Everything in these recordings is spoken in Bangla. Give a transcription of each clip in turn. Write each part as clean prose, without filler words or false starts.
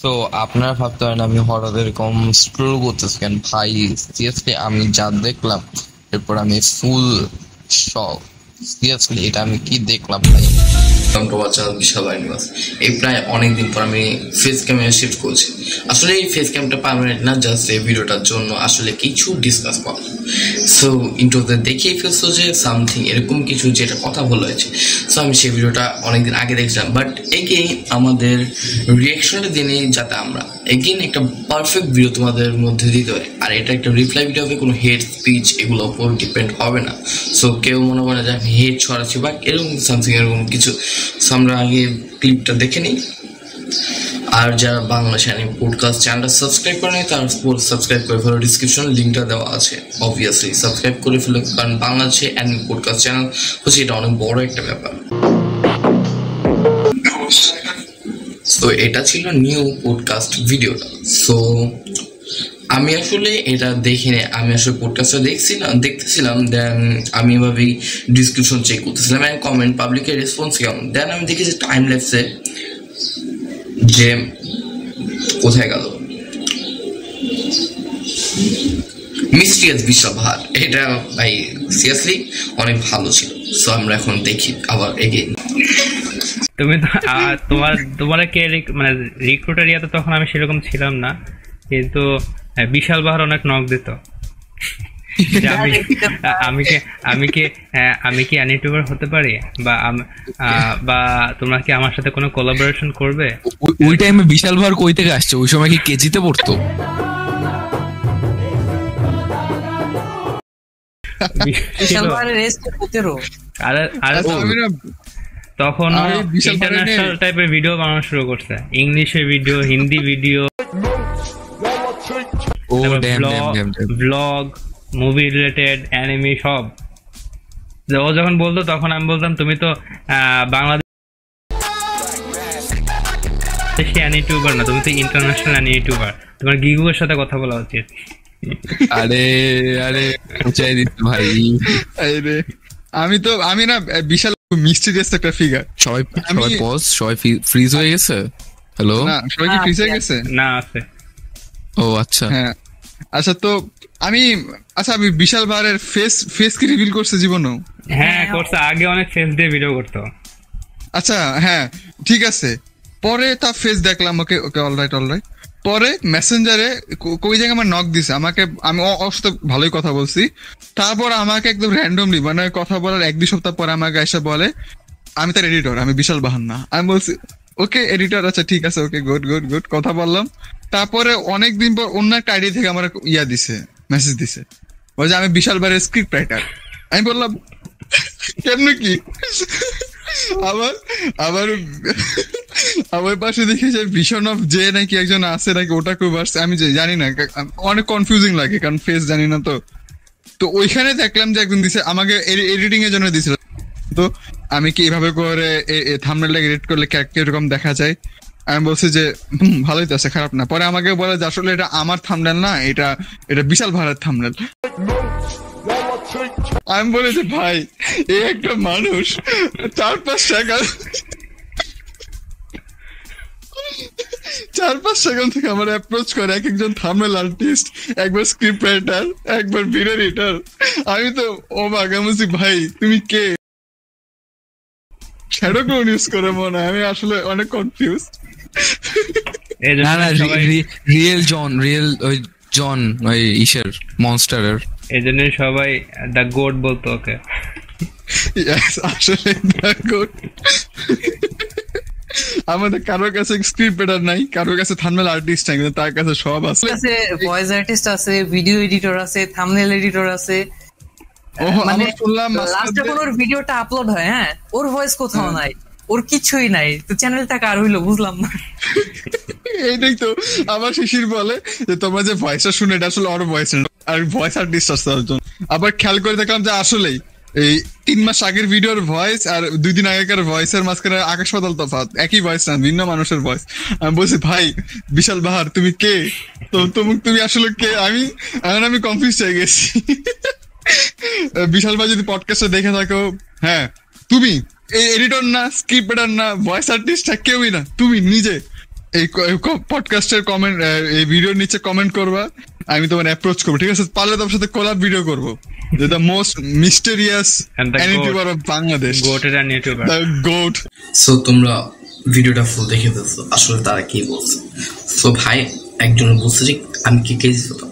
তো আপনারা ভাবতে পারেন আমি হঠাৎ এরকম স্ক্রোল করতেছি কেন ভাই। সিরিয়াসলি আমি যা দেখলাম এরপর আমি ফুল শক। সিরিয়াসলি এটা আমি কি দেখলাম ভাই। বিশাল ইউনিভার্স এই প্রায় অনেকদিন পর আমি ফেস ক্যামেরা শিফট করছি। আসলে এই ফেস ক্যামটা পার্মানেন্ট না, জাস্ট এই ভিডিওটার জন্য আসলে কিছু ডিসকাস করা। সো ইন্ট্রোতে দেখেই ফেলছো যে সামথিং এরকম কিছু যেটা কথা বলা হয়েছে। সো আমি সেই ভিডিওটা অনেকদিন আগে দেখছিলাম, বাট এগেইন আমাদের রিয়াকশনটা দিনে যাতে আমরা এগেইন একটা পারফেক্ট ভিডিও তোমাদের মধ্যে দিতে পারি। আর এটা একটা রিপ্লাই ভিডিও হবে, কোনো হেড স্পিচ এগুলোর উপর ডিপেন্ড হবে না। সো কেউ মনে করে যে আমি হেড ছড়াচ্ছি বা এরকম সামথিং এরকম কিছু। সো আমরা আগে ক্লিপটা দেখে নিই। আর যারা বাংলাদেশ অ্যানিম পডকাস্ট চ্যানেলটা সাবস্ক্রাইব করে নেয় তার সাবস্ক্রাইব করে ফেলো, ডিসক্রিপশন লিঙ্কটা দেওয়া আছে। অবভিয়াসলি সাবস্ক্রাইব করে ফেলো, কারণ বাংলাদেশে অ্যানিম পডকাস্ট চ্যানেল হচ্ছে এটা অনেক বড় একটা ব্যাপার। তো এটা ছিল নিউ পডকাস্ট ভিডিওটা। সো আমি আসলে এটা দেখিনি, আমি আসলে পডকাস্টটা দেখতেছিলাম। দেন আমি এভাবেই ডিসক্রিপশন চেক করতেছিলাম অ্যান্ড কমেন্ট পাবলিকের রেসপন্স কেমন। দেন আমি দেখেছি টাইম ল্যাপসে যে কোথায় গেল মিস্ট্রিয়াস বিশাল ভাট, এটা ভাই সিরিয়াসলি অনেক ভালো ছিল। সো আমরা এখন দেখি আবার এগেইন। তুমি তো তোমার কে মানে রিক্রুটার ইয়াতে তখন আমি সেরকম ছিলাম না, কিন্তু বিশাল বাহার অনেক নক দিত। আমি কি ইউটিউবার হতে পারি, বা তোমরা কি আমার সাথে কোনো কোলাবোরেশন করবে? ওই টাইমে বিশাল ভার কই থেকে আসছে? ওই সময় কি কেজিতে পড়তো? তখন ইন্টারন্যাশনাল টাইপের ভিডিও বানানো শুরু করছে, ইংলিশে video, Hindi video, blog, movie related, anime সব। ও যখন বলতো তখন আমি বলতাম তুমি তো বাংলাদেশি ইউটিউবার না, তুমি তো ইন্টারন্যাশনাল ইউটিউবার, তোমার গিগুয়ের সাথে কথা বলা উচিত। আরে আরে পৌঁছাই দিত ভাই। আমি না বিশাল মিস্টিরিয়াস একটা ফিগার। সবাই পজ, সবাই ফ্রিজ হয়ে গেছে। হ্যালো, না সবাই কি ফ্রিজ হয়ে গেছে? না আছে। ও আচ্ছা, হ্যাঁ আচ্ছা। তো আমি বিশাল ভারের ফেস কি রিভিল করছে জীবনেও? হ্যাঁ করছে, আগে অনেক ফেস দিয়ে ভিডিও করতো। আচ্ছা হ্যাঁ ঠিক আছে। পরে তার ফেস দেখলাম, ওকে অলরাইট। পরে মেসেঞ্জারে কই জায়গায় আমার নক দিছে আমাকে, আমি ওর সাথে ভালোই কথা বলছি। তারপর আমাকে একদম র্যান্ডমলি মানে কথা বলার 1-2 সপ্তাহ পরে আমাকে এসে বলে আমি তার এডিটর, আমি বিশাল বাহান না। আমি বলছি ওকে এডিটর, আচ্ছা ঠিক আছে, ওকে গুড কথা বললাম। তারপরে অনেকদিন পর অন্য একটা আইডি থেকে আমার মেসেজ দিছে, বলছে আমি বিশাল বারের স্ক্রিপ্ট রাইটার। আমি বললাম কেমন কি? আবার পাশে দেখি যে ভিশন অফ যে নাকি একজন আছে নাকি, ওটা কেউ আসছে আমি জানি না, অনেক কনফিউজিং লাগে কারণ ফেস জানি না। তো ওইখানে দেখলাম যে একজন দিছে আমাকে এডিটিং এর জন্য দিছিল। তো আমি কি এইভাবে করে থাম্বনেলটাকে এডিট করলে কিরকম দেখা যায়? আমি বলছি যে ভালোই তো আছে, খারাপ না। পরে আমাকে বলে যে আসলে এটা আমার থাম্বনেল না, এটা বিশাল ভাড়ার থাম্বনেল। আমি বলি যে ভাই এই একটা মানুষ 4-5 সেকেন্ড থেকে আমার অ্যাপ্রোচ করে এক একজন থাম্বনেল আর্টিস্ট, একবার স্ক্রিপ্ট রাইটার, একবার ভিডিও এডিটর। আমি তো বলছি ভাই তুমি কে? শ্যাডো ক্লোন ইউজ করে মনে হয়। আমি আসলে অনেক কনফিউজ। রিয়েল ওই জন ওই ইসের মনস্টারের, এজন্য সবাই দ্য গোড বলতো ওকে। আসলে দ্য গোড। আমাদের কারোর কাছে স্ক্রিপ্ট রাইটার নাই, কারোর কাছে থাম্বনেল আর্টিস্ট নাই, কিন্তু তার কাছে সব আছে। ভয়েস আর্টিস্ট আছে, ভিডিও এডিটর আছে, থাম্বনেল এডিটর আছে। মানে লাস্টে কোন ভিডিওটা আপলোড হয়, হ্যাঁ ওর ভয়েস কোথাও নাই, ওর কিছুই নাই, তো চ্যানেলটা কার হইলো বুঝলাম না। এইটাই তো আমার শিশির বলে যে তোমরা যে ভয়েসটা শুনে এটা আসলে ওর ভয়েস, আর ভয়েস আর্টিস্ট আছে একজন। আবার খেয়াল করে দেখলাম যে আসলেই এই 3 মাস আগের ভিডিওর ভয়েস আর 2 দিন আগেকার ভয়েসের মাঝখানে আকাশ পাতাল তফাৎ, একই ভয়েস না, ভিন্ন মানুষের ভয়েস। আমি বলছি ভাই বিশাল বাহার তুমি কে? তো তুমি আসলে কে? আমি কনফিউজ হয়ে গেছি। বিশাল ভাই যদি পডকাস্টে দেখে থাকো, হ্যাঁ তুমি এডিটর না, স্ক্রিপ্ট রাইটার না, ভয়েস আর্টিস্ট কেউই না, তুমি নিজে এই পডকাস্টের কমেন্ট, এই ভিডিওর নিচে কমেন্ট করবা, আমি তোমার অ্যাপ্রোচ করবো, ঠিক আছে? পারলে তোমার সাথে কোলাব ভিডিও করবো। The most mysterious YouTuber of Bangladesh, the goat. So তোমরা ভিডিওটা ফুল দেখে ফেলছো, আসলে তারা কি বলছে। সো ভাই একজন বলছে যে আমি কি কেজি হতাম,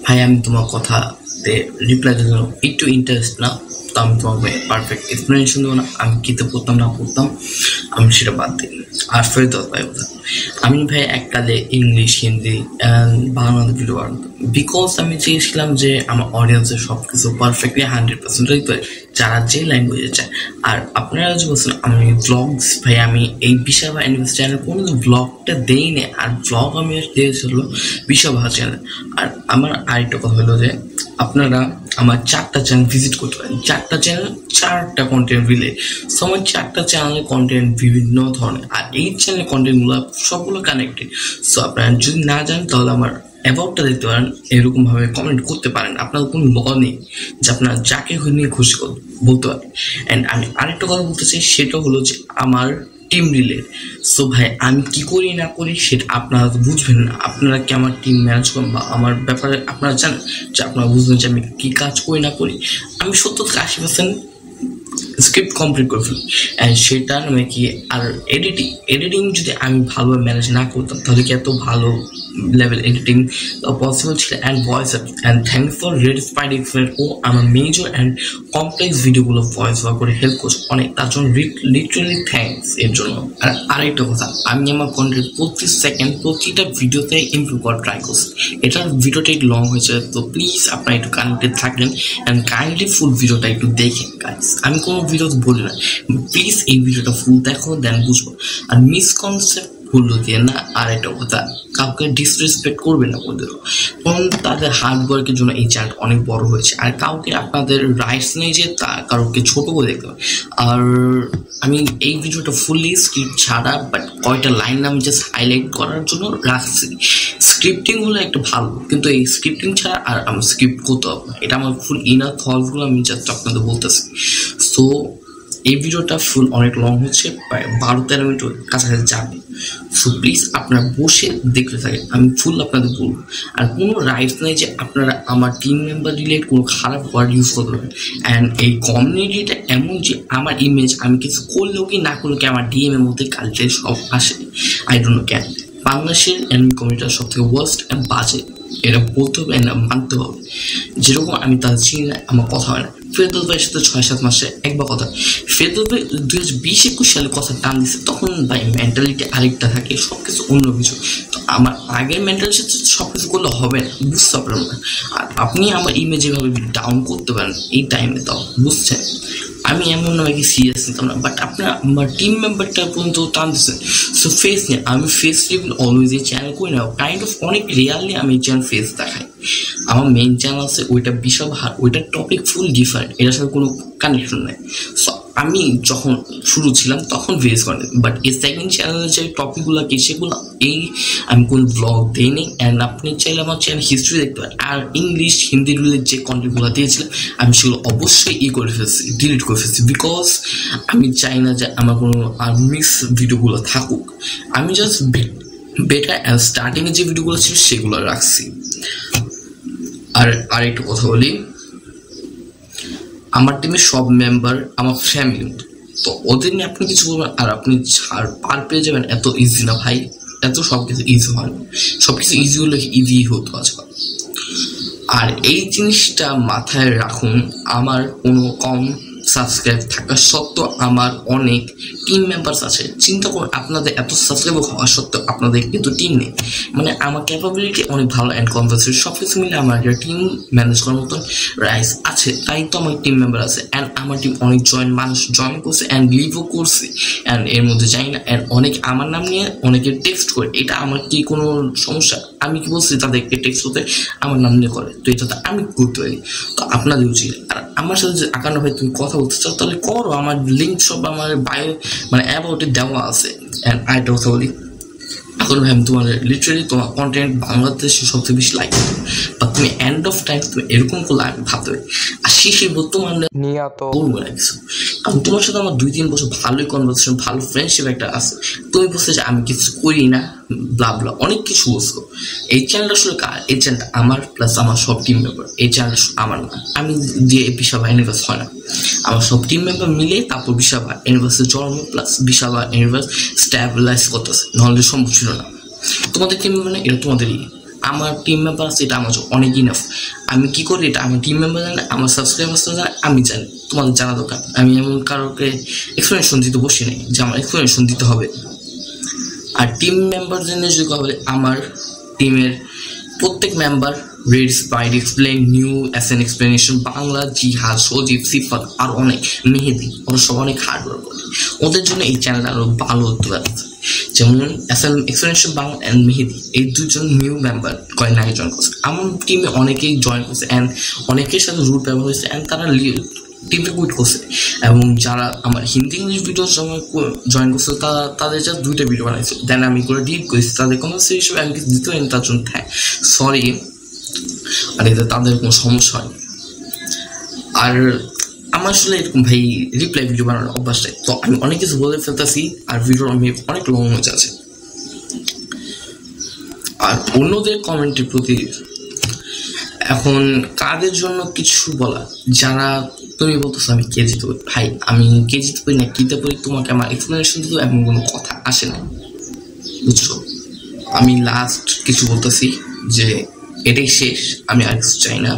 ভাই আমি তোমার কথাতে রিপ্লাই দেওয়ার জন্য একটু ইন্টারেস্ট না, তো আমি তোমাকে পারফেক্ট এক্সপ্লেনেশন দেবো না, আমি কিতে পড়তাম না পড়তাম আমি সেটা বাদ দিই। আর ফেরদৌস ভাই কথা, আমি ভাই এককালে ইংলিশ, হিন্দি অ্যান্ড বাংলাতে ভিডিও বানাতাম, বিকজ আমি চেয়েছিলাম যে আমার অডিয়েন্সের সব কিছু পারফেক্টলি 100% দিতে পারে, যারা যে ল্যাঙ্গুয়েজে চায়। আর আপনারা যে বলছেন আমি ব্লগস, ভাই আমি এই বিশাল ভাই ইনভেস্ট চ্যানেল কোনো ব্লগটা দেই না, আর ব্লগ আমি দিয়েছিল বিশাল ভাই চ্যানেল। আর আমার আরেকটা কথা হলো যে আপনারা আমার 4টা চ্যানেল ভিজিট করতে পারেন, 4টা চ্যানেল 4টা কন্টেন্ট রিলে। সো আমার 4টা চ্যানেলের কন্টেন্ট বিভিন্ন ধরনের, আর এই চ্যানেলের কন্টেন্টগুলো সবগুলো কানেক্টেড। সো আপনারা যদি না জানেন তাহলে আমার অ্যাবাউটটা দেখতে পারেন, এরকম ভাবে কমেন্ট করতে পারেন, আপনাদের কোনো ল নেই যে আপনারা যাকে নিয়ে খুশি বলতে পারেন। অ্যান্ড আমি আরেকটা কথা বলতে চাই, সেটা হলো যে আমার টিম রিলেট। সো ভাই আমি কি করি না করি সেটা আপনারা তো বুঝবেন না, আপনারা কি আমার টিম ম্যানেজ করেন বা আমার ব্যাপারে আপনারা জানেন যে আপনারা বুঝবেন যে আমি কি কাজ করি না করি। আমি 70-80% স্ক্রিপ্ট কমপ্লিট করে ফেলি, অ্যান্ড সেটা মানে কি। আর এডিটিং যদি আমি ভালোভাবে ম্যানেজ না করতাম তাহলে কি এত ভালো লেভেল এডিটিং পসিবল ছিল। And voice, and thank for red spite explain, ও আমার মেজর অ্যান্ড কমপ্লেক্স ভিডিওগুলো ভয়েস ওভার করে হেল্প করছে অনেক, তার জন্য লিটারালি থ্যাংকস এর জন্য। আর আরেকটা কথা, আমি আমার কন্টেন্ট প্রতি সেকেন্ড প্রতিটা ভিডিওতে ইমপ্রুভ করার ট্রাই করছি। এটার ভিডিওটা একটু লং হয়েছে, তো প্লিজ আপনারা একটু কানেক্টেড থাকবেন অ্যান্ড কাইন্ডলি ফুল ভিডিওটা একটু দেখেন গাইস। আমি কোনো ভিডিও বলি না, প্লিজ এই ভিডিওটা ফুল দেখো, দেন বুঝবো। আর মিসকনসেপ্ট ভুল দিয়ে না। আর একটা কথা, কাউকে ডিসরেসপেক্ট করবে না বলতে, কারণ তাদের হার্ডওয়ার্কের জন্য এই চ্যানেল অনেক বড় হয়েছে। আর কাউকে আপনাদের রাইটস নেই যে কারোকে ছোট করে দেখতে হবে। আর আমি এই ভিডিওটা ফুললি স্ক্রিপ্ট ছাড়া, বাট কয়টা লাইন আমি জাস্ট হাইলাইট করার জন্য রাখছি। স্ক্রিপ্টিং হলো একটা ভালো, কিন্তু এই স্ক্রিপ্টিং ছাড়া আর আমি স্ক্রিপ্ট করতে হবে না, এটা আমার ফুল ইনার থটসগুলো আমি জাস্ট আপনাদের বলতেছি। সো এই ভিডিওটা ফুল অনেক লং হচ্ছে, প্রায় 12-13 মিনিট কাছাকাছি যাবে। সো প্লিজ আপনারা বসে দেখতে থাকেন, আমি ফুল আপনাদের বলবো। আর কোনো রাইটস নেই যে আপনারা আমার টিম মেম্বার রিলেট কোনো খারাপ ওয়ার্ড ইউজ করতে পারেন। অ্যান্ড এই কমিউনিটিটা এমন যে আমার ইমেজ আমি কিছু করলেও কি না করলেও কি আমার ডিএমের মধ্যে কালচার সব আসে। I don't know can. বাংলাদেশের এনিমি কমিউনিটিটা সব থেকে ওয়ার্স্ট অ্যান্ড বাজে, এটা বলতে হবে, এটা মানতে হবে। যেরকম আমি তাদের চিনি না, আমার কথা হয় না। ফেরদৌস ভাইয়ের সাথে 6-7 মাসে একবার কথা। ফেরদৌস ভাই 2020-21 সালে কথা টান দিচ্ছে, তখন ভাই মেন্টালিটি আরেকটা থাকে, সব কিছু অন্য কিছু। তো আমার আগের মেন্টালিটি সব কিছু করলে হবে না, বুঝতে পারলাম না। আর আপনি আমার ইমেজ যেভাবে ডাউন করতে পারেন এই টাইমে, তাও বুঝছেন আমি এমন নয় কি সিরিয়াস নিতাম না, বাট আপনার আমার টিম মেম্বারটা পর্যন্ত টান দিচ্ছেন। সো ফেস নিয়ে আমি ফেস রিভিল অলওয়েজ এই চ্যানেল করি না, কাইন্ড অফ অনেক রিয়ারলি আমি এই চ্যানেল ফেস দেখাই। আমার মেইন চ্যানেল আছে, ওইটা বিশাল ওইটার টপিক ফুল ডিফারেন্ট, এটার সাথে কোনো কানেকশন নেই। সো আমি যখন শুরু ছিলাম তখন ফেস করেন, বাট এই সেকেন্ড চ্যানেলের যে টপিকগুলো কি সেগুলো এই আমি কোন ব্লগ দিইনি। অ্যান্ড আপনি চাইলে আমার চ্যানেল হিস্ট্রি দেখতে পারেন। আর ইংলিশ হিন্দি রিলেটেড যে কন্টেন্টগুলো দিয়েছিলাম আমি সেগুলো অবশ্যই করে ফেলছি, ডিলিট করে ফেলছি, বিকজ আমি চাই না যে আমার কোনো আর মিক্স ভিডিওগুলো থাকুক। আমি জাস্ট বেটার অ্যান্ড স্টার্টিংয়ে যে ভিডিওগুলো ছিল সেগুলো রাখছি। আর আরেকটু কথা বলি, আমার টিমের সব মেম্বার আমার ফ্যামিলি, তো ওদের নিয়ে আপনি কিছু বলবেন আর আপনি ছাড় পার পেয়ে যাবেন, এত ইজি না ভাই, এত সব কিছু ইজি হয় না। সব কিছু ইজি হলে ইজি হতো আজকাল। আর এই জিনিসটা মাথায় রাখুন, আমার কোনো কম সাবস্ক্রাইব থাকা সত্ত্বেও আমার অনেক টিম মেম্বার্স আছে। চিন্তা করুন, আপনাদের এত সাবস্ক্রাইব হওয়া সত্ত্বেও আপনাদের কিন্তু টিম নেই। মানে আমার ক্যাপাবিলিটি অনেক ভালো অ্যান্ড কনভার্সেশন সব কিছু মিলে আমার একটা টিম ম্যানেজ করার মতন রাইস আছে, তাই তো আমার টিম মেম্বার আছে। অ্যান্ড আমার টিম অনেক মানুষ জয়েন করছে অ্যান্ড লিভও করছে, অ্যান্ড এর মধ্যে যাই না। অ্যান্ড অনেক আমার নাম নিয়ে অনেকে টেক্সট করে, এটা আমার কি কোনো সমস্যা? আমি কি বলছি তাদেরকে টেক্সট করতে আমার নাম নিয়ে করে, তো এটা তো আমি করতে পারি, তো আপনাদের উচিত। আর আমার সাথে যে আকান্ন ভাই তুমি কথা বলতে চাও তাহলে করো, আমার লিঙ্ক সব আমার বায়ো মানে অ্যাবাউটে দেওয়া আছে। অ্যান্ড আরেকটা কথা বলি, এখন ভাই আমি তোমার লিটারেলি তোমার কন্টেন্ট বাংলাদেশে সবচেয়ে বেশি লাইক করো, বা তুমি এন্ড অফ টাইম তুমি এরকম করলে আমি ভাবতে পারি। আর শেষে বর্তমানে বলবো না কিছু, আমি তোমার সাথে আমার 2-3 বছর ভালোই কনভারসেশন, ভালো ফ্রেন্ডশিপ একটা আছে, তুমি বলছো যে আমি কিছু করি না, ব্লা ব্লা অনেক কিছু বলছো। এই চ্যানেলটা আসলে কার? এই চ্যানেলটা আমার প্লাস আমার সব টিম মেম্বার। এই চ্যানেলটা আমার না, আমি দিয়ে বিশাল ভাই ইউনিভার্স হয় না, আমার সব টিম মেম্বার মিলে তারপর বিশাল ভাই ইউনিভার্সের জন্ম প্লাস বিশাল ভাই ইউনিভার্স স্ট্যাবিলাইজ করতেছে, নাহলে সম্ভব ছিল না। তোমাদের টিম মেম্বার না, এটা তোমাদেরই। আমার টিম মেম্বার আছে, এটা আমার অনেক ইনাফ। আমি কি করি এটা আমার টিম মেম্বার জানে, আমার সাবস্ক্রাইবার্স জানে, আমি জানি, তোমাদের জানা দরকার। আমি এমন কারোকে এক্সপ্লেনেশন দিতে বসি নাই যে আমার এক্সপ্লেনেশন দিতে হবে। আর টিম মেম্বার জেনে যদি হবে, আমার টিমের প্রত্যেক member read spite explain, new SN explanation, Bangla, Jihad, Sajib, সিফাত আর অনেক, মেহেদি, ওরা সব অনেক হার্ডওয়ার্ক করে। ওদের জন্য এই চ্যানেলটা আরো ভালো হতে পারে। যেমন এসএন এক্সপ্লেনেশন বাংলা অ্যান্ড মেহেদি, এই দুজন নিউ মেম্বার কয়েকদিন আগে জয়েন করছে। আমার টিমে অনেকেই জয়েন করছে অ্যান্ড অনেকের সাথে রুট ব্যবহার হয়েছে অ্যান্ড তারা টিমটা কুইট করছে। এবং যারা আমার হিন্দি ইংলিশ ভিডিও জয়েন করছে তাদের জাস্ট 2টা ভিডিও বানাইছে, দেন আমি করে ডিলিট করেছি। তাদের কোনো হিসেবে আমি কিছু দিতে পারিনি, তার জন্য সরি। আর এতে তাদের কোনো সমস্যা হয়নি। আর আমার আসলে এরকম ভাই রিপ্লাই ভিডিও বানানোর অভ্যাস নেই, তো আমি অনেক কিছু বলে ফেলতেছি আর ভিডিও আমি অনেক লং হয়ে যাচ্ছে। আর অন্যদের কমেন্টের প্রতি এখন কাদের জন্য কিছু বলা, যারা তুমি বলতেছো আমি কে জিতে পারি, ভাই আমি কে জিতে পারি না কিতে পারি তোমাকে আমার এক্সপ্লেনেশন দিতে এমন কোনো কথা আসে না, বুঝছো? আমি লাস্ট কিছু বলতেছি যে এটাই শেষ, আমি আর কিছু চাই না।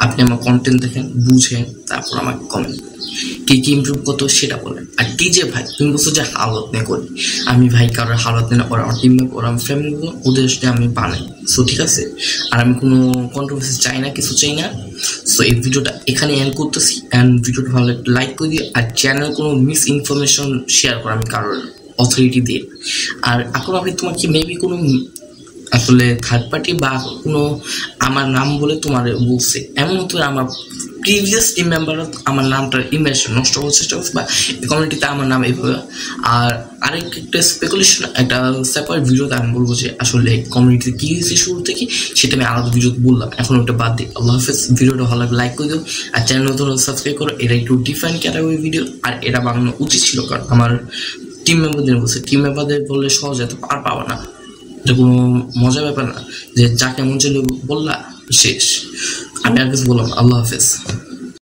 আপনি আমার কন্টেন্ট দেখেন, বুঝেন, তারপর আমাকে কমেন্ট কি কি ইমপ্রুভ করতো সেটা বলেন। আর টিজে ভাই তুমি বলছো যে হালত নিয়ে করি, আমি ভাই কারোর হালত নিয়ে ওরা আমার টিম মেম্বার, ওরা আমার ফ্যামিলি, ওদের সাথে আমি বানাই। সো ঠিক আছে, আর আমি কোনো কন্ট্রোভার্সি চাই না, কিছু চাই না। সো এই ভিডিওটা এখানে এন্ড করতেছি, অ্যান্ড ভিডিওটা ভালো লাগলে লাইক করে দিই। আর চ্যানেল কোনো মিস ইনফরমেশন শেয়ার করে আমি কারোর অথরিটি দিয়ে। আর এখন আপনি তোমাকে মেবি কোনো আসলে থার্ড পার্টি বা কোনো আমার নাম বলে তোমার বলছে, এমন হতো আমার প্রিভিয়াস টিম মেম্বার আমার নামটার ইমেজ নষ্ট করার চেষ্টা করছে, বা কমিউনিটিতে আমার নাম এইভাবে। আর আরেকটা স্পেকুলেশন, একটা সেপারেট ভিডিওতে আমি বলবো যে আসলে কমিউনিটিতে কী হয়েছে শুরু থেকে, সেটা আমি আলাদা ভিডিওতে বললাম, এখন ওটা বাদ দিই। আল্লাহ হাফেজ। ভিডিওটা ভালো লাগে লাইক করে দিও, আর চ্যানেল নতুন সাবস্ক্রাইব করো। এটা একটু ডিফারেন্ট ক্যাটাগরি ভিডিও, আর এটা বানানো উচিত ছিল, কারণ আমার টিম মেম্বারদের বলছে, টিম মেম্বারদের বললে সহজ এত পার পাওয়া না, এটা কোনো মজার ব্যাপার না যে যাকে মন চলে বললা শেষ। আমি আর কিছু বললাম। আল্লাহ হাফেজ।